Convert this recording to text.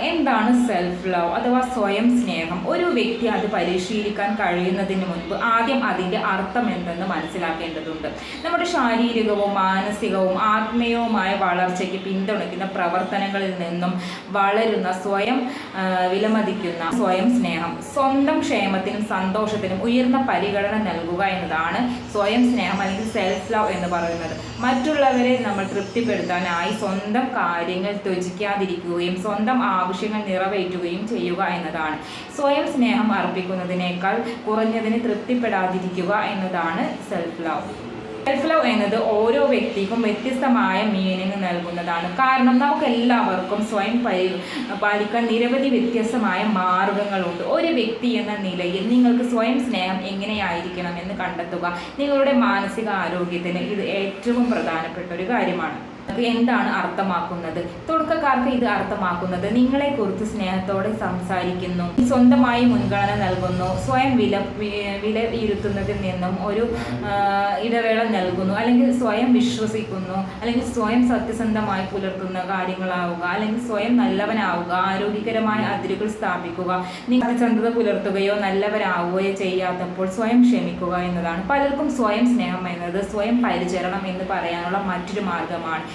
എന്താണ് self love അഥവാ സ്വയം സ്നേഹം? ഒരു വ്യക്തി അത് പരിശീലിക്കാൻ കഴിയുന്നതിന് മുൻപ് ആദ്യം അതിൻ്റെ അർത്ഥം എന്തെന്ന് മനസ്സിലാക്കേണ്ടതുണ്ട്. നമ്മുടെ ശാരീരികവും മാനസികവും ആത്മീയവുമായ വളർച്ചയ്ക്ക് പിന്തുണയ്ക്കുന്ന പ്രവർത്തനങ്ങളിൽ നിന്നും വളരുന്ന സ്വയം വിലമതിക്കുന്ന സ്വയം സ്നേഹം, സ്വന്തം ക്ഷേമത്തിനും സന്തോഷത്തിനും ഉയർന്ന പരിഗണന നൽകുക എന്നതാണ് സ്വയം സ്നേഹം അല്ലെങ്കിൽ സെൽഫ് ലവ് എന്ന് പറയുന്നത്. മറ്റുള്ളവരെ നമ്മൾ തൃപ്തിപ്പെടുത്താനായി സ്വന്തം കാര്യങ്ങൾ ത്യജിക്കാതിരിക്കുകയും സ്വന്തം ആവശ്യങ്ങൾ നിറവേറ്റുകയും ചെയ്യുക എന്നതാണ്. സ്വയം സ്നേഹം അർപ്പിക്കുന്നതിനേക്കാൾ കുറഞ്ഞതിന് തൃപ്തിപ്പെടാതിരിക്കുക എന്നതാണ് സെൽഫ് ലവ്. സെൽഫ് ലവ് എന്നത് ഓരോ വ്യക്തിക്കും വ്യത്യസ്തമായ മീനിങ് നൽകുന്നതാണ്. കാരണം നമുക്കെല്ലാവർക്കും സ്വയം പാലിക്കാൻ നിരവധി വ്യത്യസ്തമായ മാർഗങ്ങളുണ്ട്. ഒരു വ്യക്തി എന്ന നിലയിൽ നിങ്ങൾക്ക് സ്വയം സ്നേഹം എങ്ങനെയായിരിക്കണം എന്ന് കണ്ടെത്തുക. നിങ്ങളുടെ മാനസിക ആരോഗ്യത്തിന് ഇത് ഏറ്റവും പ്രധാനപ്പെട്ട ഒരു കാര്യമാണ്. എന്താണ് അർത്ഥമാക്കുന്നത്? തുടക്കക്കാർക്ക് ഇത് അർത്ഥമാക്കുന്നത് നിങ്ങളെക്കുറിച്ച് സ്നേഹത്തോടെ സംസാരിക്കുന്നു, സ്വന്തമായി മുൻഗണന നൽകുന്നു, സ്വയം വിലയിരുത്തുന്നതിൽ നിന്നും ഒരു ഇടവേള നൽകുന്നു, അല്ലെങ്കിൽ സ്വയം വിശ്വസിക്കുന്നു, അല്ലെങ്കിൽ സ്വയം സത്യസന്ധമായി പുലർത്തുന്ന കാര്യങ്ങളാവുക, അല്ലെങ്കിൽ സ്വയം നല്ലവനാവുക, ആരോഗ്യകരമായ അതിരുകൾ സ്ഥാപിക്കുക. നിങ്ങൾ സത്യസന്ധത പുലർത്തുകയോ നല്ലവരാവുകയോ ചെയ്യാത്തപ്പോൾ സ്വയം ക്ഷമിക്കുക എന്നതാണ്. പലർക്കും സ്വയം സ്നേഹം എന്നത് സ്വയം പരിചരണം എന്ന് പറയാനുള്ള മറ്റൊരു മാർഗമാണ്.